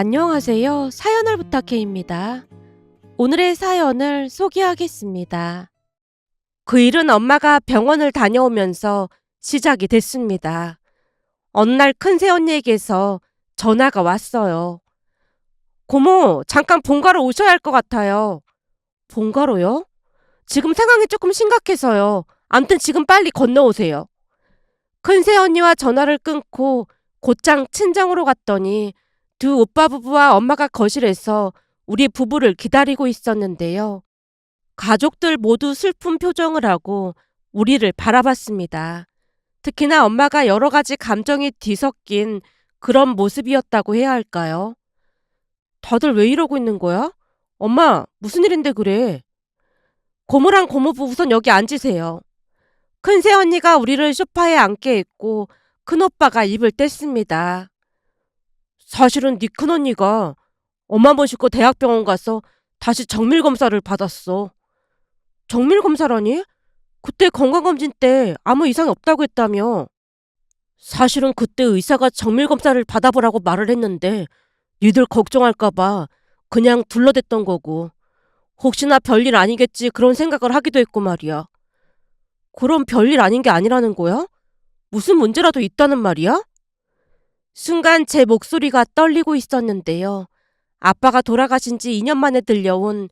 안녕하세요. 사연을 부탁해입니다. 오늘의 사연을 소개하겠습니다. 그 일은 엄마가 병원을 다녀오면서 시작이 됐습니다. 어느 날 큰새 언니에게서 전화가 왔어요. 고모, 잠깐 본가로 오셔야 할 것 같아요. 본가로요? 지금 상황이 조금 심각해서요. 암튼 지금 빨리 건너오세요. 큰새 언니와 전화를 끊고 곧장 친정으로 갔더니 두 오빠 부부와 엄마가 거실에서 우리 부부를 기다리고 있었는데요. 가족들 모두 슬픈 표정을 하고 우리를 바라봤습니다. 특히나 엄마가 여러 가지 감정이 뒤섞인 그런 모습이었다고 해야 할까요? 다들 왜 이러고 있는 거야? 엄마, 무슨 일인데 그래? 고모랑 고모부 우선 여기 앉으세요. 큰새 언니가 우리를 소파에 앉게 했고 큰오빠가 입을 뗐습니다. 사실은 네 큰언니가 엄마 모시고 대학병원 가서 다시 정밀검사를 받았어. 정밀검사라니? 그때 건강검진 때 아무 이상이 없다고 했다며. 사실은 그때 의사가 정밀검사를 받아보라고 말을 했는데 니들 걱정할까봐 그냥 둘러댔던 거고, 혹시나 별일 아니겠지 그런 생각을 하기도 했고 말이야. 그럼 별일 아닌 게 아니라는 거야? 무슨 문제라도 있다는 말이야? 순간 제 목소리가 떨리고 있었는데요. 아빠가 돌아가신 지 2년 만에 들려온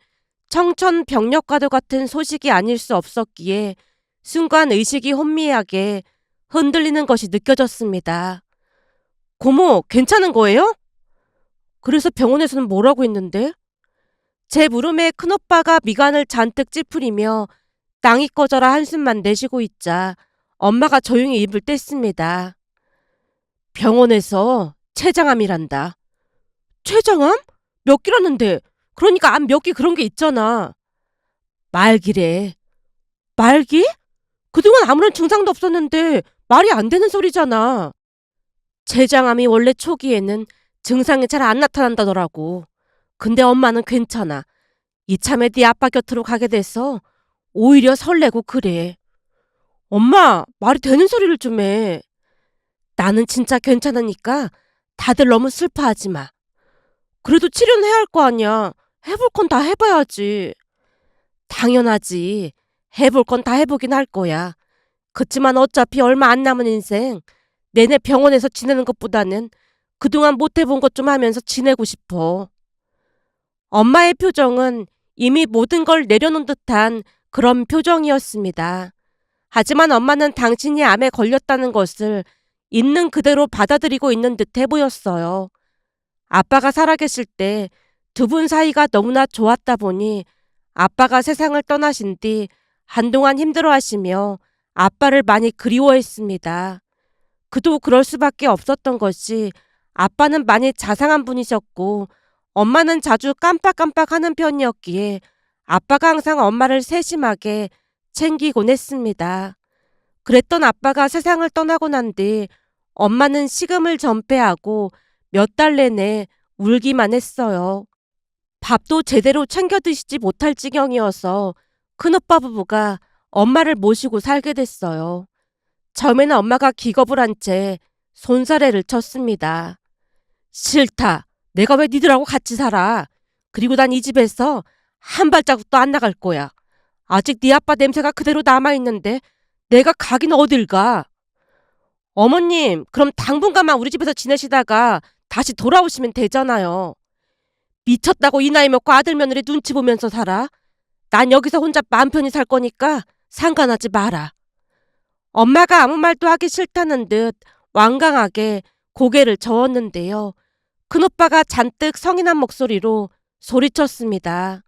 청천벽력과도 같은 소식이 아닐 수 없었기에 순간 의식이 혼미하게 흔들리는 것이 느껴졌습니다. 고모, 괜찮은 거예요? 그래서 병원에서는 뭐라고 했는데? 제 물음에 큰오빠가 미간을 잔뜩 찌푸리며 땅이 꺼져라 한숨만 내쉬고 있자 엄마가 조용히 입을 뗐습니다. 병원에서 췌장암이란다. 췌장암? 몇 기라는데? 그러니까 암 몇 기 그런 게 있잖아. 말기래. 말기? 그동안 아무런 증상도 없었는데 말이 안 되는 소리잖아. 췌장암이 원래 초기에는 증상이 잘 안 나타난다더라고. 근데 엄마는 괜찮아. 이참에 네 아빠 곁으로 가게 돼서 오히려 설레고 그래. 엄마, 말이 되는 소리를 좀 해. 나는 진짜 괜찮으니까 다들 너무 슬퍼하지 마. 그래도 치료는 해야 할 거 아니야. 해볼 건 다 해봐야지. 당연하지. 해볼 건 다 해보긴 할 거야. 그치만 어차피 얼마 안 남은 인생 내내 병원에서 지내는 것보다는 그동안 못 해본 것 좀 하면서 지내고 싶어. 엄마의 표정은 이미 모든 걸 내려놓은 듯한 그런 표정이었습니다. 하지만 엄마는 당신이 암에 걸렸다는 것을 있는 그대로 받아들이고 있는 듯해 보였어요. 아빠가 살아계실 때 두 분 사이가 너무나 좋았다 보니 아빠가 세상을 떠나신 뒤 한동안 힘들어하시며 아빠를 많이 그리워했습니다. 그도 그럴 수밖에 없었던 것이 아빠는 많이 자상한 분이셨고 엄마는 자주 깜빡깜빡하는 편이었기에 아빠가 항상 엄마를 세심하게 챙기곤 했습니다. 그랬던 아빠가 세상을 떠나고 난 뒤 엄마는 식음을 전폐하고 몇 달 내내 울기만 했어요. 밥도 제대로 챙겨 드시지 못할 지경이어서 큰오빠 부부가 엄마를 모시고 살게 됐어요. 처음에는 엄마가 기겁을 한 채 손사래를 쳤습니다. 싫다. 내가 왜 니들하고 같이 살아. 그리고 난 이 집에서 한 발자국도 안 나갈 거야. 아직 네 아빠 냄새가 그대로 남아있는데 내가 가긴 어딜 가. 어머님, 그럼 당분간만 우리 집에서 지내시다가 다시 돌아오시면 되잖아요. 미쳤다고 이 나이 먹고 아들 며느리 눈치 보면서 살아? 난 여기서 혼자 마음 편히 살 거니까 상관하지 마라. 엄마가 아무 말도 하기 싫다는 듯 완강하게 고개를 저었는데요. 큰오빠가 잔뜩 성인한 목소리로 소리쳤습니다.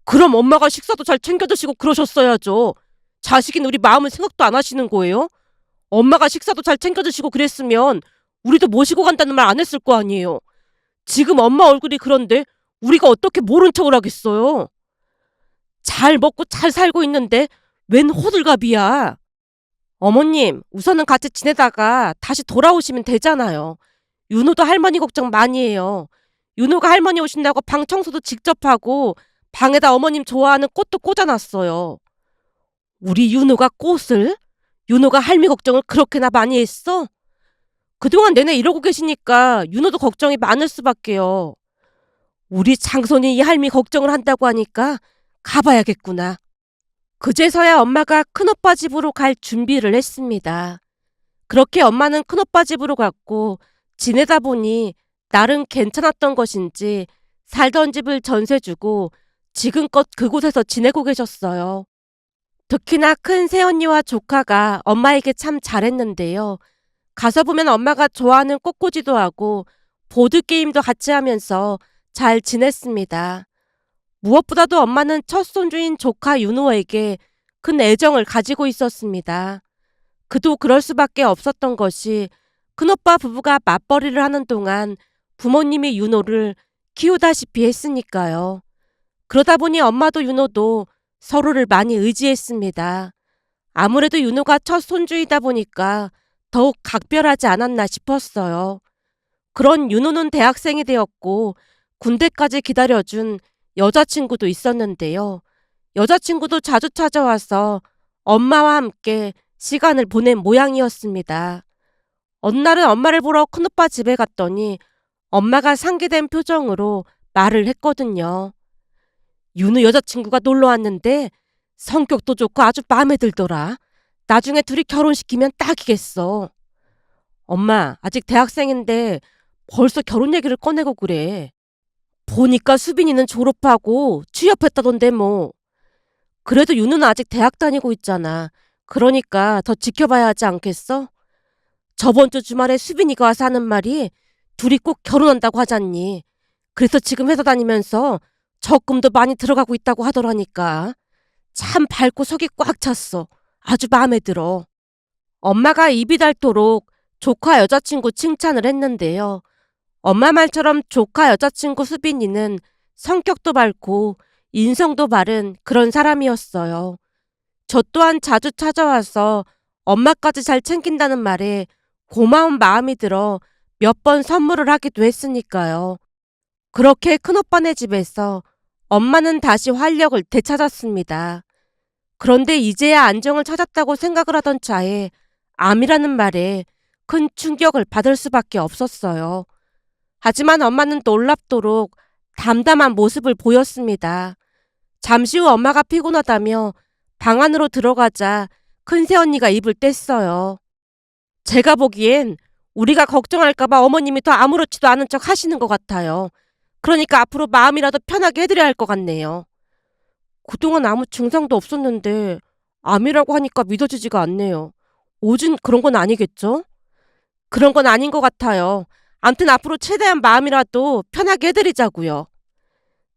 그럼 엄마가 식사도 잘 챙겨 드시고 그러셨어야죠. 자식인 우리 마음은 생각도 안 하시는 거예요? 엄마가 식사도 잘 챙겨 드시고 그랬으면 우리도 모시고 간다는 말 안 했을 거 아니에요. 지금 엄마 얼굴이 그런데 우리가 어떻게 모른 척을 하겠어요? 잘 먹고 잘 살고 있는데 웬 호들갑이야. 어머님, 우선은 같이 지내다가 다시 돌아오시면 되잖아요. 윤호도 할머니 걱정 많이 해요. 윤호가 할머니 오신다고 방 청소도 직접 하고 방에다 어머님 좋아하는 꽃도 꽂아놨어요. 우리 윤호가 꽃을? 윤호가 할미 걱정을 그렇게나 많이 했어? 그동안 내내 이러고 계시니까 윤호도 걱정이 많을 수밖에요. 우리 장손이 이 할미 걱정을 한다고 하니까 가봐야겠구나. 그제서야 엄마가 큰오빠 집으로 갈 준비를 했습니다. 그렇게 엄마는 큰오빠 집으로 갔고 지내다 보니 나름 괜찮았던 것인지 살던 집을 전세 주고 지금껏 그곳에서 지내고 계셨어요. 특히나 큰 새언니와 조카가 엄마에게 참 잘했는데요. 가서 보면 엄마가 좋아하는 꽃꽂이도 하고 보드게임도 같이 하면서 잘 지냈습니다. 무엇보다도 엄마는 첫 손주인 조카 윤호에게 큰 애정을 가지고 있었습니다. 그도 그럴 수밖에 없었던 것이 큰오빠 부부가 맞벌이를 하는 동안 부모님이 윤호를 키우다시피 했으니까요. 그러다 보니 엄마도 윤호도 서로를 많이 의지했습니다. 아무래도 윤호가 첫 손주이다 보니까 더욱 각별하지 않았나 싶었어요. 그런 윤호는 대학생이 되었고 군대까지 기다려준 여자친구도 있었는데요. 여자친구도 자주 찾아와서 엄마와 함께 시간을 보낸 모양이었습니다. 어느 날은 엄마를 보러 큰오빠 집에 갔더니 엄마가 상기된 표정으로 말을 했거든요. 윤우 여자친구가 놀러 왔는데 성격도 좋고 아주 마음에 들더라. 나중에 둘이 결혼시키면 딱이겠어. 엄마, 아직 대학생인데 벌써 결혼 얘기를 꺼내고 그래. 보니까 수빈이는 졸업하고 취업했다던데 뭐. 그래도 윤우는 아직 대학 다니고 있잖아. 그러니까 더 지켜봐야 하지 않겠어? 저번 주 주말에 수빈이가 와서 하는 말이 둘이 꼭 결혼한다고 하잖니. 그래서 지금 회사 다니면서 적금도 많이 들어가고 있다고 하더라니까. 참 밝고 속이 꽉 찼어. 아주 마음에 들어. 엄마가 입이 닳도록 조카 여자친구 칭찬을 했는데요. 엄마 말처럼 조카 여자친구 수빈이는 성격도 밝고 인성도 바른 그런 사람이었어요. 저 또한 자주 찾아와서 엄마까지 잘 챙긴다는 말에 고마운 마음이 들어 몇 번 선물을 하기도 했으니까요. 그렇게 큰오빠네 집에서 엄마는 다시 활력을 되찾았습니다. 그런데 이제야 안정을 찾았다고 생각을 하던 차에 암이라는 말에 큰 충격을 받을 수밖에 없었어요. 하지만 엄마는 놀랍도록 담담한 모습을 보였습니다. 잠시 후 엄마가 피곤하다며 방 안으로 들어가자 큰 새언니가 입을 뗐어요. 제가 보기엔 우리가 걱정할까봐 어머님이 더 아무렇지도 않은 척 하시는 것 같아요. 그러니까 앞으로 마음이라도 편하게 해드려야 할 것 같네요. 그동안 아무 증상도 없었는데 암이라고 하니까 믿어지지가 않네요. 오진 그런 건 아니겠죠? 그런 건 아닌 것 같아요. 암튼 앞으로 최대한 마음이라도 편하게 해드리자고요.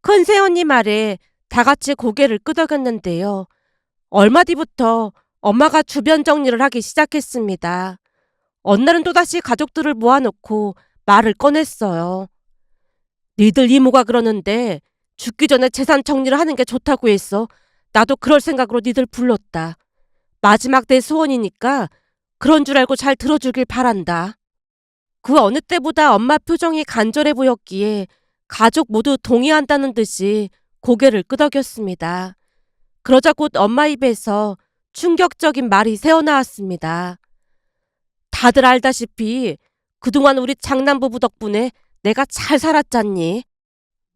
큰 새언니 말에 다 같이 고개를 끄덕였는데요. 얼마 뒤부터 엄마가 주변 정리를 하기 시작했습니다. 어느 날은 또다시 가족들을 모아놓고 말을 꺼냈어요. 니들 이모가 그러는데 죽기 전에 재산 정리를 하는 게 좋다고 했어. 나도 그럴 생각으로 니들 불렀다. 마지막 내 소원이니까 그런 줄 알고 잘 들어주길 바란다. 그 어느 때보다 엄마 표정이 간절해 보였기에 가족 모두 동의한다는 듯이 고개를 끄덕였습니다. 그러자 곧 엄마 입에서 충격적인 말이 새어나왔습니다. 다들 알다시피 그동안 우리 장남부부 덕분에 내가 잘 살았잖니.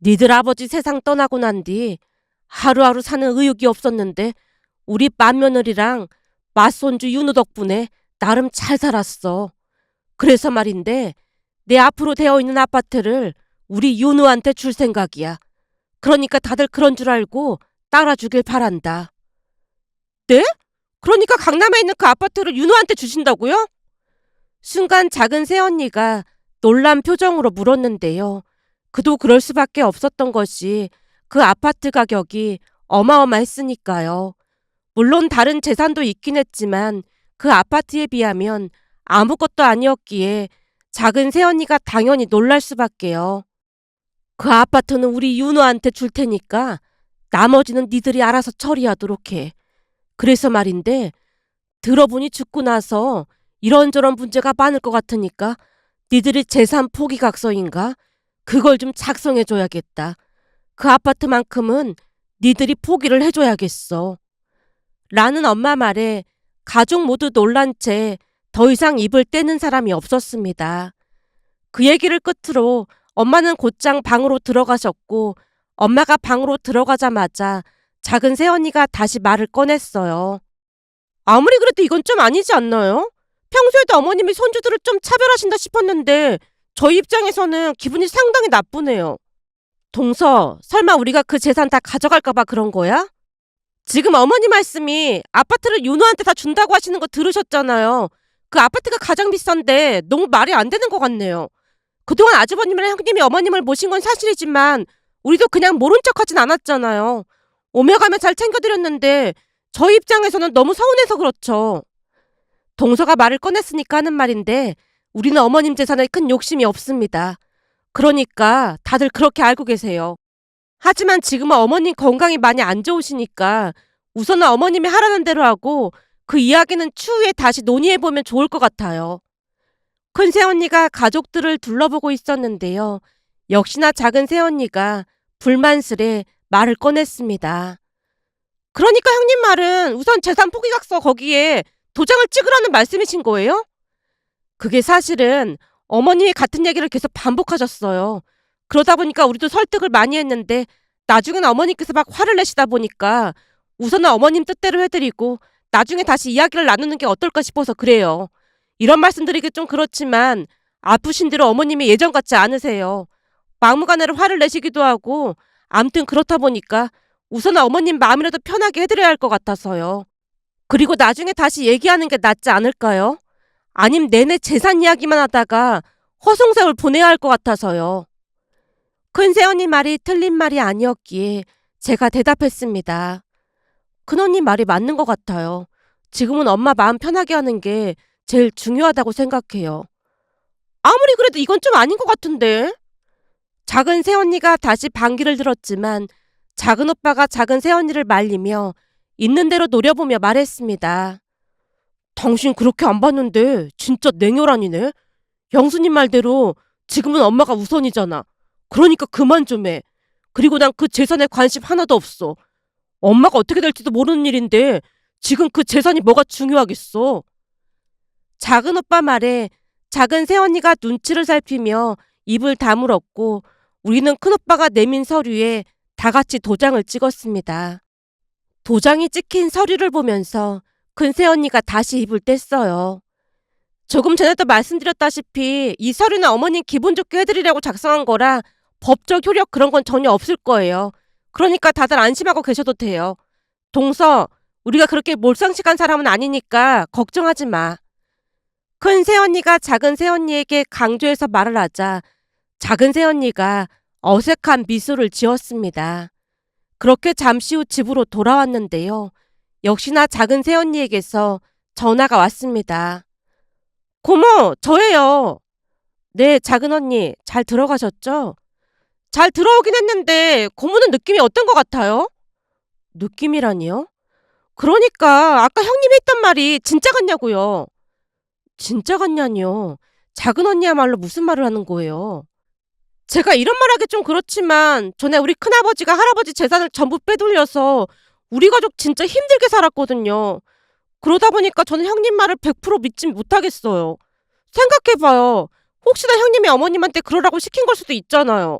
니들 아버지 세상 떠나고 난 뒤 하루하루 사는 의욕이 없었는데 우리 맏며느리랑 맏손주 윤우 덕분에 나름 잘 살았어. 그래서 말인데 내 앞으로 되어 있는 아파트를 우리 윤우한테 줄 생각이야. 그러니까 다들 그런 줄 알고 따라주길 바란다. 네? 그러니까 강남에 있는 그 아파트를 윤우한테 주신다고요? 순간 작은 새언니가 놀란 표정으로 물었는데요. 그도 그럴 수밖에 없었던 것이 그 아파트 가격이 어마어마했으니까요. 물론 다른 재산도 있긴 했지만 그 아파트에 비하면 아무것도 아니었기에 작은 새언니가 당연히 놀랄 수밖에요. 그 아파트는 우리 윤호한테 줄 테니까 나머지는 니들이 알아서 처리하도록 해. 그래서 말인데 들어보니 죽고 나서 이런저런 문제가 많을 것 같으니까 니들이 재산 포기각서인가? 그걸 좀 작성해줘야겠다. 그 아파트만큼은 니들이 포기를 해줘야겠어. 라는 엄마 말에 가족 모두 놀란 채 더 이상 입을 떼는 사람이 없었습니다. 그 얘기를 끝으로 엄마는 곧장 방으로 들어가셨고 엄마가 방으로 들어가자마자 작은 새언니가 다시 말을 꺼냈어요. 아무리 그래도 이건 좀 아니지 않나요? 평소에도 어머님이 손주들을 좀 차별하신다 싶었는데 저희 입장에서는 기분이 상당히 나쁘네요. 동서, 설마 우리가 그 재산 다 가져갈까봐 그런 거야? 지금 어머니 말씀이 아파트를 윤호한테 다 준다고 하시는 거 들으셨잖아요. 그 아파트가 가장 비싼데 너무 말이 안 되는 것 같네요. 그동안 아주버님이랑 형님이 어머님을 모신 건 사실이지만 우리도 그냥 모른 척 하진 않았잖아요. 오며 가며 잘 챙겨드렸는데 저희 입장에서는 너무 서운해서 그렇죠. 동서가 말을 꺼냈으니까 하는 말인데 우리는 어머님 재산에 큰 욕심이 없습니다. 그러니까 다들 그렇게 알고 계세요. 하지만 지금은 어머님 건강이 많이 안 좋으시니까 우선은 어머님이 하라는 대로 하고 그 이야기는 추후에 다시 논의해보면 좋을 것 같아요. 큰 새언니가 가족들을 둘러보고 있었는데요. 역시나 작은 새언니가 불만스레 말을 꺼냈습니다. 그러니까 형님 말은 우선 재산 포기각서 거기에 도장을 찍으라는 말씀이신 거예요? 그게 사실은 어머님이 같은 얘기를 계속 반복하셨어요. 그러다 보니까 우리도 설득을 많이 했는데 나중에는 어머님께서 막 화를 내시다 보니까 우선은 어머님 뜻대로 해드리고 나중에 다시 이야기를 나누는 게 어떨까 싶어서 그래요. 이런 말씀드리기 좀 그렇지만 아프신 대로 어머님이 예전 같지 않으세요. 막무가내로 화를 내시기도 하고 암튼 그렇다 보니까 우선은 어머님 마음이라도 편하게 해드려야 할 것 같아서요. 그리고 나중에 다시 얘기하는 게 낫지 않을까요? 아님 내내 재산 이야기만 하다가 허송세월 보내야 할 것 같아서요. 큰 새언니 말이 틀린 말이 아니었기에 제가 대답했습니다. 큰언니 말이 맞는 것 같아요. 지금은 엄마 마음 편하게 하는 게 제일 중요하다고 생각해요. 아무리 그래도 이건 좀 아닌 것 같은데. 작은 새언니가 다시 반기를 들었지만 작은 오빠가 작은 새언니를 말리며 있는 대로 노려보며 말했습니다. 당신 그렇게 안 봤는데 진짜 냉혈한이네. 영수님 말대로 지금은 엄마가 우선이잖아. 그러니까 그만 좀 해. 그리고 난 그 재산에 관심 하나도 없어. 엄마가 어떻게 될지도 모르는 일인데 지금 그 재산이 뭐가 중요하겠어. 작은 오빠 말에 작은 새언니가 눈치를 살피며 입을 다물었고 우리는 큰오빠가 내민 서류에 다 같이 도장을 찍었습니다. 도장이 찍힌 서류를 보면서 큰 새언니가 다시 입을 뗐어요. 조금 전에도 말씀드렸다시피 이 서류는 어머님 기분 좋게 해드리려고 작성한 거라 법적 효력 그런 건 전혀 없을 거예요. 그러니까 다들 안심하고 계셔도 돼요. 동서, 우리가 그렇게 몰상식한 사람은 아니니까 걱정하지 마. 큰 새언니가 작은 새언니에게 강조해서 말을 하자 작은 새언니가 어색한 미소를 지었습니다. 그렇게 잠시 후 집으로 돌아왔는데요. 역시나 작은 새언니에게서 전화가 왔습니다. 고모, 저예요. 네, 작은 언니, 잘 들어가셨죠? 잘 들어오긴 했는데 고모는 느낌이 어떤 것 같아요? 느낌이라니요? 그러니까 아까 형님이 했던 말이 진짜 같냐고요. 진짜 같냐니요. 작은 언니야말로 무슨 말을 하는 거예요? 제가 이런 말하기 좀 그렇지만 전에 우리 큰아버지가 할아버지 재산을 전부 빼돌려서 우리 가족 진짜 힘들게 살았거든요. 그러다 보니까 저는 형님 말을 100% 믿진 못하겠어요. 생각해봐요. 혹시나 형님이 어머님한테 그러라고 시킨 걸 수도 있잖아요.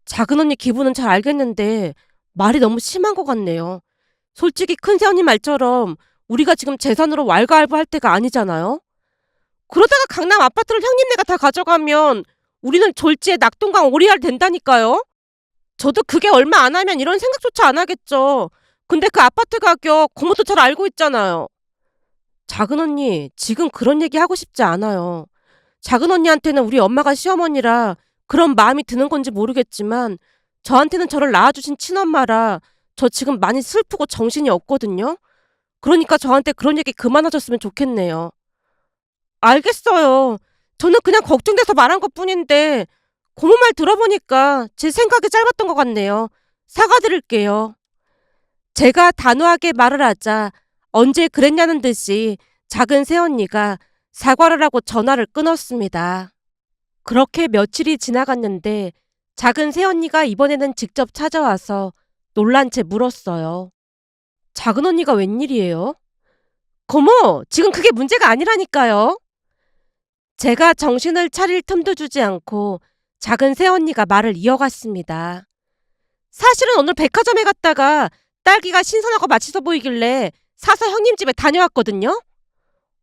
작은 언니 기분은 잘 알겠는데 말이 너무 심한 것 같네요. 솔직히 큰 새언니 말처럼 우리가 지금 재산으로 왈가왈부할 때가 아니잖아요. 그러다가 강남 아파트를 형님네가 다 가져가면 우리는 졸지에 낙동강 오리알 된다니까요. 저도 그게 얼마 안 하면 이런 생각조차 안 하겠죠. 근데 그 아파트 가격 고모도 잘 알고 있잖아요. 작은 언니, 지금 그런 얘기 하고 싶지 않아요. 작은 언니한테는 우리 엄마가 시어머니라 그런 마음이 드는 건지 모르겠지만 저한테는 저를 낳아주신 친엄마라 저 지금 많이 슬프고 정신이 없거든요. 그러니까 저한테 그런 얘기 그만하셨으면 좋겠네요. 알겠어요. 저는 그냥 걱정돼서 말한 것뿐인데 고모 말 들어보니까 제 생각이 짧았던 것 같네요. 사과드릴게요. 제가 단호하게 말을 하자 언제 그랬냐는 듯이 작은 새언니가 사과를 하고 전화를 끊었습니다. 그렇게 며칠이 지나갔는데 작은 새언니가 이번에는 직접 찾아와서 놀란 채 물었어요. 작은 언니가 웬일이에요? 고모, 지금 그게 문제가 아니라니까요. 제가 정신을 차릴 틈도 주지 않고 작은 새언니가 말을 이어갔습니다. 사실은 오늘 백화점에 갔다가 딸기가 신선하고 맛있어 보이길래 사서 형님 집에 다녀왔거든요.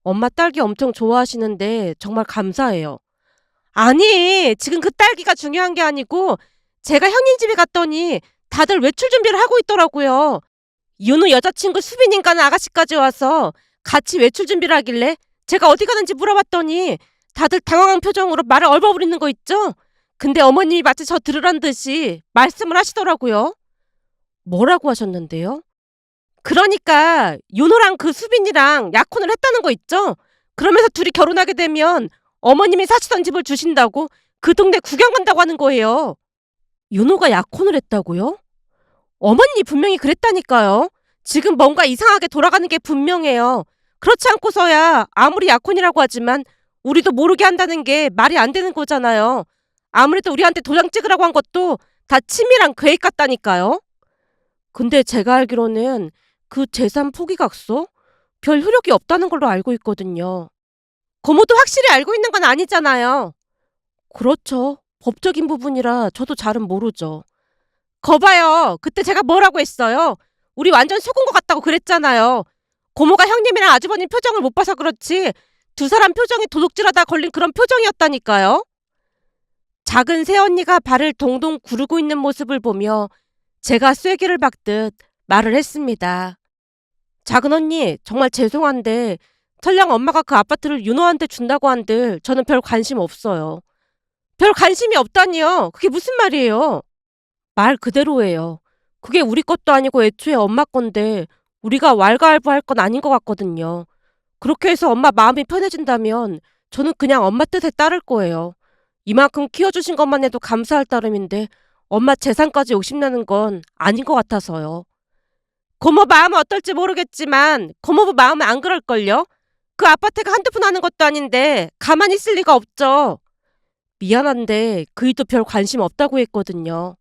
엄마 딸기 엄청 좋아하시는데 정말 감사해요. 아니, 지금 그 딸기가 중요한 게 아니고 제가 형님 집에 갔더니 다들 외출 준비를 하고 있더라고요. 윤우 여자친구 수빈인가는 아가씨까지 와서 같이 외출 준비를 하길래 제가 어디 가는지 물어봤더니 다들 당황한 표정으로 말을 얼버무리는 거 있죠? 근데 어머님이 마치 저 들으란 듯이 말씀을 하시더라고요. 뭐라고 하셨는데요? 그러니까 윤호랑 그 수빈이랑 약혼을 했다는 거 있죠? 그러면서 둘이 결혼하게 되면 어머님이 사시던 집을 주신다고 그 동네 구경 간다고 하는 거예요. 윤호가 약혼을 했다고요? 어머님이 분명히 그랬다니까요. 지금 뭔가 이상하게 돌아가는 게 분명해요. 그렇지 않고서야 아무리 약혼이라고 하지만 우리도 모르게 한다는 게 말이 안 되는 거잖아요. 아무래도 우리한테 도장 찍으라고 한 것도 다 치밀한 계획 같다니까요. 근데 제가 알기로는 그 재산 포기각서 별 효력이 없다는 걸로 알고 있거든요. 고모도 확실히 알고 있는 건 아니잖아요. 그렇죠. 법적인 부분이라 저도 잘은 모르죠. 거봐요. 그때 제가 뭐라고 했어요? 우리 완전 속은 것 같다고 그랬잖아요. 고모가 형님이랑 아주버님 표정을 못 봐서 그렇지 두 사람 표정이 도둑질하다 걸린 그런 표정이었다니까요. 작은 새언니가 발을 동동 구르고 있는 모습을 보며 제가 쐐기를 박듯 말을 했습니다. 작은 언니, 정말 죄송한데 설령 엄마가 그 아파트를 윤호한테 준다고 한들 저는 별 관심 없어요. 별 관심이 없다니요? 그게 무슨 말이에요? 말 그대로예요. 그게 우리 것도 아니고 애초에 엄마 건데 우리가 왈가왈부할 건 아닌 것 같거든요. 그렇게 해서 엄마 마음이 편해진다면 저는 그냥 엄마 뜻에 따를 거예요. 이만큼 키워주신 것만 해도 감사할 따름인데 엄마 재산까지 욕심내는 건 아닌 것 같아서요. 고모 마음은 어떨지 모르겠지만 고모부 마음은 안 그럴걸요? 그 아파트가 한두 푼 하는 것도 아닌데 가만히 있을 리가 없죠. 미안한데 그이도 별 관심 없다고 했거든요.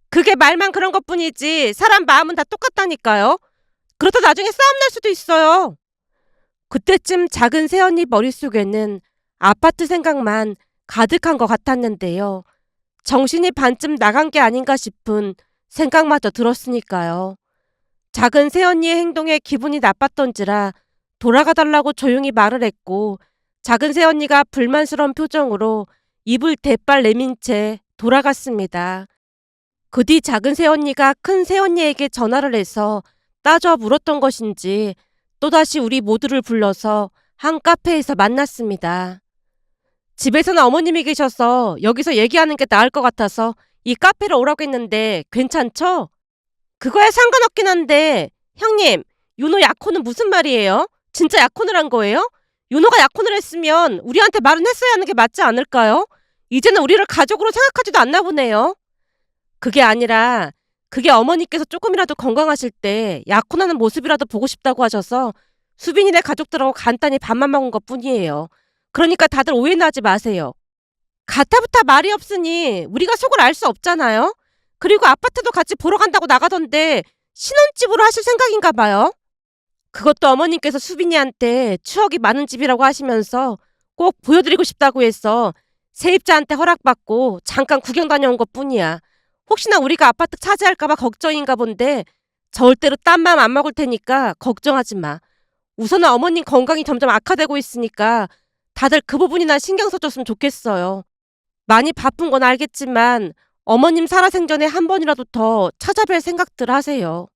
그게 말만 그런 것뿐이지 사람 마음은 다 똑같다니까요. 그러다 나중에 싸움 날 수도 있어요. 그때쯤 작은 새언니 머릿속에는 아파트 생각만 가득한 것 같았는데요. 정신이 반쯤 나간 게 아닌가 싶은 생각마저 들었으니까요. 작은 새언니의 행동에 기분이 나빴던지라 돌아가달라고 조용히 말을 했고 작은 새언니가 불만스러운 표정으로 입을 대빨 내민 채 돌아갔습니다. 그 뒤 작은 새언니가 큰 새언니에게 전화를 해서 따져 물었던 것인지 또다시 우리 모두를 불러서 한 카페에서 만났습니다. 집에서는 어머님이 계셔서 여기서 얘기하는 게 나을 것 같아서 이 카페로 오라고 했는데 괜찮죠? 그거야 상관없긴 한데 형님, 윤호 약혼은 무슨 말이에요? 진짜 약혼을 한 거예요? 윤호가 약혼을 했으면 우리한테 말은 했어야 하는 게 맞지 않을까요? 이제는 우리를 가족으로 생각하지도 않나 보네요. 그게 아니라 그게 어머니께서 조금이라도 건강하실 때 약혼하는 모습이라도 보고 싶다고 하셔서 수빈이네 가족들하고 간단히 밥만 먹은 것뿐이에요. 그러니까 다들 오해는 하지 마세요. 가타부타 말이 없으니 우리가 속을 알 수 없잖아요. 그리고 아파트도 같이 보러 간다고 나가던데 신혼집으로 하실 생각인가 봐요. 그것도 어머님께서 수빈이한테 추억이 많은 집이라고 하시면서 꼭 보여드리고 싶다고 해서 세입자한테 허락받고 잠깐 구경 다녀온 것뿐이야. 혹시나 우리가 아파트 차지할까봐 걱정인가 본데 절대로 딴 맘 안 먹을 테니까 걱정하지 마. 우선은 어머님 건강이 점점 악화되고 있으니까 다들 그 부분이나 신경 써줬으면 좋겠어요. 많이 바쁜 건 알겠지만 어머님 살아생전에 한 번이라도 더 찾아뵐 생각들 하세요.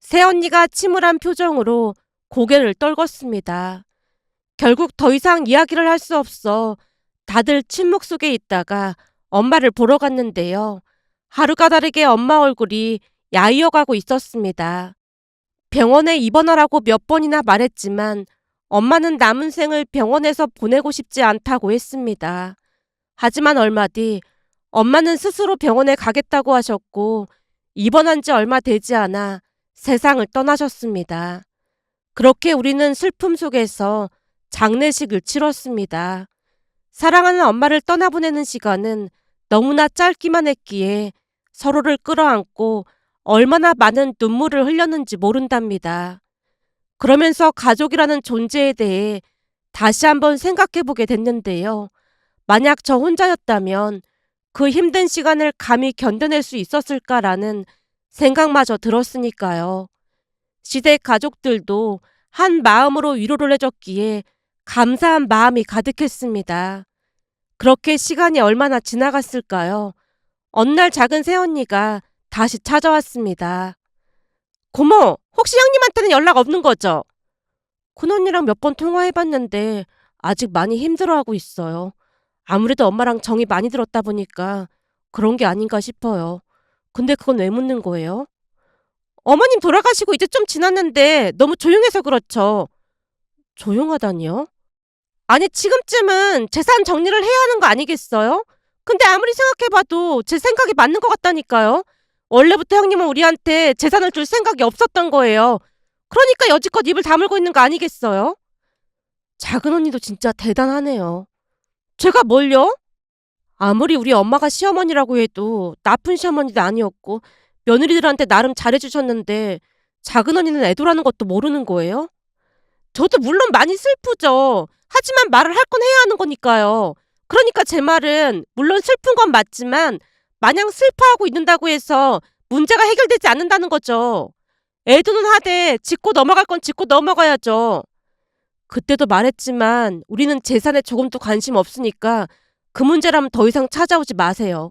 새언니가 침울한 표정으로 고개를 떨궜습니다. 결국 더 이상 이야기를 할 수 없어 다들 침묵 속에 있다가 엄마를 보러 갔는데요. 하루가 다르게 엄마 얼굴이 야위어가고 있었습니다. 병원에 입원하라고 몇 번이나 말했지만 엄마는 남은 생을 병원에서 보내고 싶지 않다고 했습니다. 하지만 얼마 뒤 엄마는 스스로 병원에 가겠다고 하셨고 입원한 지 얼마 되지 않아 세상을 떠나셨습니다. 그렇게 우리는 슬픔 속에서 장례식을 치렀습니다. 사랑하는 엄마를 떠나보내는 시간은 너무나 짧기만 했기에 서로를 끌어안고 얼마나 많은 눈물을 흘렸는지 모른답니다. 그러면서 가족이라는 존재에 대해 다시 한번 생각해 보게 됐는데요. 만약 저 혼자였다면 그 힘든 시간을 감히 견뎌낼 수 있었을까라는 생각마저 들었으니까요. 시댁 가족들도 한 마음으로 위로를 해줬기에 감사한 마음이 가득했습니다. 그렇게 시간이 얼마나 지나갔을까요? 어느 날 작은 새언니가 다시 찾아왔습니다. 고모, 혹시 형님한테는 연락 없는 거죠? 큰언니랑 몇 번 통화해봤는데 아직 많이 힘들어하고 있어요. 아무래도 엄마랑 정이 많이 들었다 보니까 그런 게 아닌가 싶어요. 근데 그건 왜 묻는 거예요? 어머님 돌아가시고 이제 좀 지났는데 너무 조용해서 그렇죠. 조용하다니요? 아니 지금쯤은 재산 정리를 해야 하는 거 아니겠어요? 근데 아무리 생각해봐도 제 생각이 맞는 것 같다니까요. 원래부터 형님은 우리한테 재산을 줄 생각이 없었던 거예요. 그러니까 여지껏 입을 다물고 있는 거 아니겠어요? 작은 언니도 진짜 대단하네요. 제가 뭘요? 아무리 우리 엄마가 시어머니라고 해도 나쁜 시어머니도 아니었고 며느리들한테 나름 잘해주셨는데 작은 언니는 애도라는 것도 모르는 거예요? 저도 물론 많이 슬프죠. 하지만 말을 할 건 해야 하는 거니까요. 그러니까 제 말은 물론 슬픈 건 맞지만 마냥 슬퍼하고 있는다고 해서 문제가 해결되지 않는다는 거죠. 애도는 하되 짚고 넘어갈 건 짚고 넘어가야죠. 그때도 말했지만 우리는 재산에 조금도 관심 없으니까 그 문제라면 더 이상 찾아오지 마세요.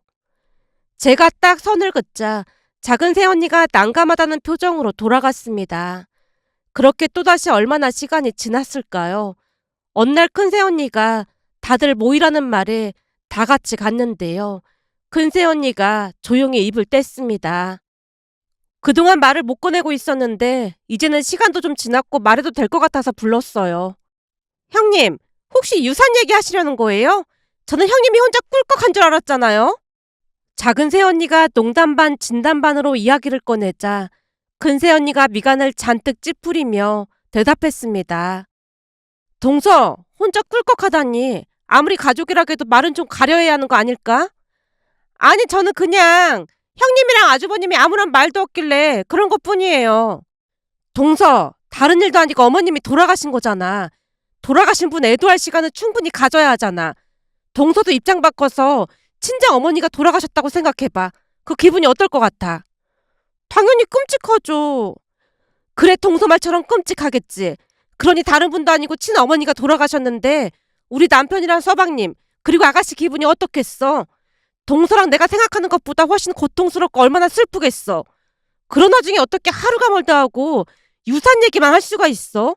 제가 딱 선을 긋자 작은 새언니가 난감하다는 표정으로 돌아갔습니다. 그렇게 또다시 얼마나 시간이 지났을까요? 어느 날 큰 새언니가 다들 모이라는 말에 다 같이 갔는데요. 큰 새언니가 조용히 입을 뗐습니다. 그동안 말을 못 꺼내고 있었는데 이제는 시간도 좀 지났고 말해도 될 것 같아서 불렀어요. 형님, 혹시 유산 얘기하시려는 거예요? 저는 형님이 혼자 꿀꺽한 줄 알았잖아요. 작은 새언니가 농담 반 진담 반으로 이야기를 꺼내자 큰 새언니가 미간을 잔뜩 찌푸리며 대답했습니다. 동서, 혼자 꿀꺽하다니. 아무리 가족이라 해도 말은 좀 가려야 하는 거 아닐까? 아니, 저는 그냥 형님이랑 아주버님이 아무런 말도 없길래 그런 것뿐이에요. 동서, 다른 일도 아니고 어머님이 돌아가신 거잖아. 돌아가신 분 애도할 시간은 충분히 가져야 하잖아. 동서도 입장 바꿔서 친정 어머니가 돌아가셨다고 생각해봐. 그 기분이 어떨 것 같아? 당연히 끔찍하죠. 그래, 동서 말처럼 끔찍하겠지. 그러니 다른 분도 아니고 친어머니가 돌아가셨는데 우리 남편이랑 서방님 그리고 아가씨 기분이 어떻겠어? 동서랑 내가 생각하는 것보다 훨씬 고통스럽고 얼마나 슬프겠어. 그런 와중에 어떻게 하루가 멀다 하고 유산 얘기만 할 수가 있어?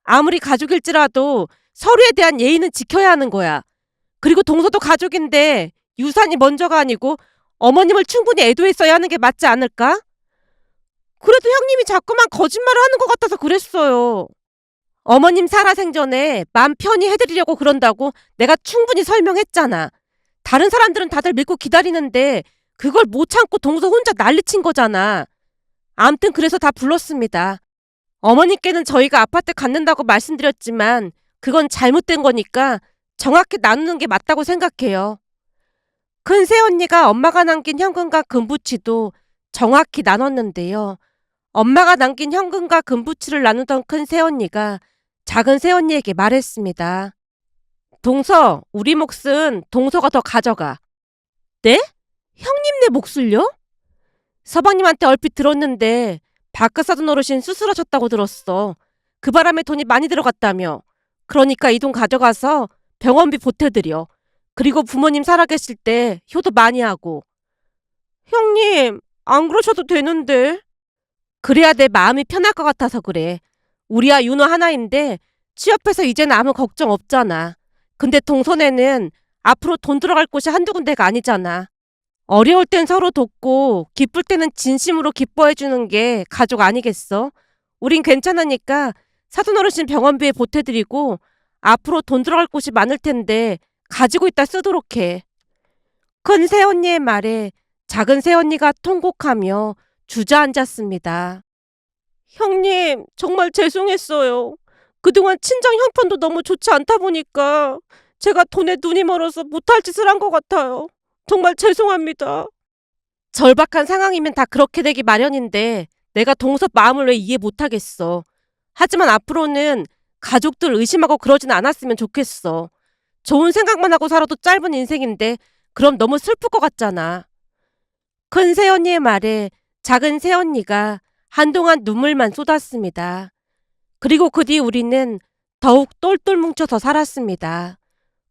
아무리 가족일지라도 서로에 대한 예의는 지켜야 하는 거야. 그리고 동서도 가족인데 유산이 먼저가 아니고 어머님을 충분히 애도했어야 하는 게 맞지 않을까? 그래도 형님이 자꾸만 거짓말을 하는 것 같아서 그랬어요. 어머님 살아생전에 맘 편히 해드리려고 그런다고 내가 충분히 설명했잖아. 다른 사람들은 다들 믿고 기다리는데 그걸 못 참고 동서 혼자 난리친 거잖아. 암튼 그래서 다 불렀습니다. 어머니께는 저희가 아파트 갖는다고 말씀드렸지만 그건 잘못된 거니까 정확히 나누는 게 맞다고 생각해요. 큰 새언니가 엄마가 남긴 현금과 금부치도 정확히 나눴는데요. 엄마가 남긴 현금과 금부치를 나누던 큰 새언니가 작은 새언니에게 말했습니다. 동서, 우리 몫은 동서가 더 가져가. 네? 형님네 몫을요? 서방님한테 얼핏 들었는데 박가사돈 어르신 수술하셨다고 들었어. 그 바람에 돈이 많이 들어갔다며. 그러니까 이 돈 가져가서 병원비 보태드려. 그리고 부모님 살아계실 때 효도 많이 하고. 형님, 안 그러셔도 되는데. 그래야 내 마음이 편할 것 같아서 그래. 우리야 윤호 하나인데 취업해서 이제는 아무 걱정 없잖아. 근데 동선에는 앞으로 돈 들어갈 곳이 한두 군데가 아니잖아. 어려울 땐 서로 돕고 기쁠 때는 진심으로 기뻐해주는 게 가족 아니겠어? 우린 괜찮으니까 사돈 어르신 병원비에 보태드리고 앞으로 돈 들어갈 곳이 많을 텐데 가지고 있다 쓰도록 해. 큰 새언니의 말에 작은 새언니가 통곡하며 주저앉았습니다. 형님, 정말 죄송했어요. 그동안 친정 형편도 너무 좋지 않다 보니까 제가 돈에 눈이 멀어서 못할 짓을 한 것 같아요. 정말 죄송합니다. 절박한 상황이면 다 그렇게 되기 마련인데 내가 동서 마음을 왜 이해 못하겠어. 하지만 앞으로는 가족들 의심하고 그러진 않았으면 좋겠어. 좋은 생각만 하고 살아도 짧은 인생인데 그럼 너무 슬플 것 같잖아. 큰 새언니의 말에 작은 새언니가 한동안 눈물만 쏟았습니다. 그리고 그 뒤 우리는 더욱 똘똘 뭉쳐서 살았습니다.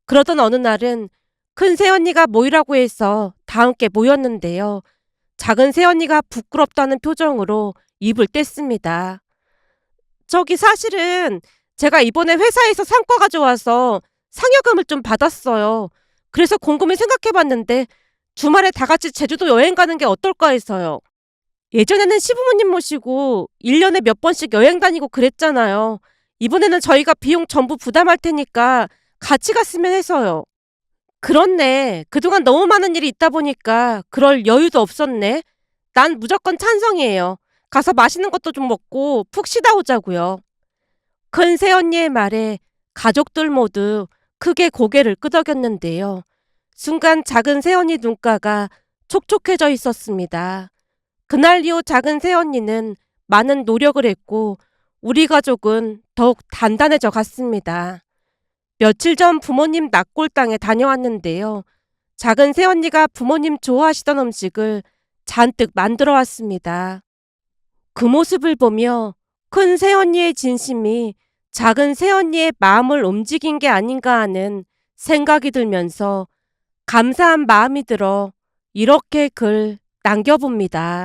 그러던 어느 날은 큰 새언니가 모이라고 해서 다 함께 모였는데요. 작은 새언니가 부끄럽다는 표정으로 입을 뗐습니다. 저기 사실은 제가 이번에 회사에서 상과 가져와서 상여금을 좀 받았어요. 그래서 곰곰이 생각해봤는데 주말에 다 같이 제주도 여행 가는 게 어떨까 해서요. 예전에는 시부모님 모시고 1년에 몇 번씩 여행 다니고 그랬잖아요. 이번에는 저희가 비용 전부 부담할 테니까 같이 갔으면 해서요. 그렇네. 그동안 너무 많은 일이 있다 보니까 그럴 여유도 없었네. 난 무조건 찬성이에요. 가서 맛있는 것도 좀 먹고 푹 쉬다 오자고요. 큰 새언니의 말에 가족들 모두 크게 고개를 끄덕였는데요. 순간 작은 새언니 눈가가 촉촉해져 있었습니다. 그날 이후 작은 새언니는 많은 노력을 했고 우리 가족은 더욱 단단해져 갔습니다. 며칠 전 부모님 낙골당에 다녀왔는데요. 작은 새언니가 부모님 좋아하시던 음식을 잔뜩 만들어 왔습니다. 그 모습을 보며 큰 새언니의 진심이 작은 새언니의 마음을 움직인 게 아닌가 하는 생각이 들면서 감사한 마음이 들어 이렇게 글 남겨봅니다.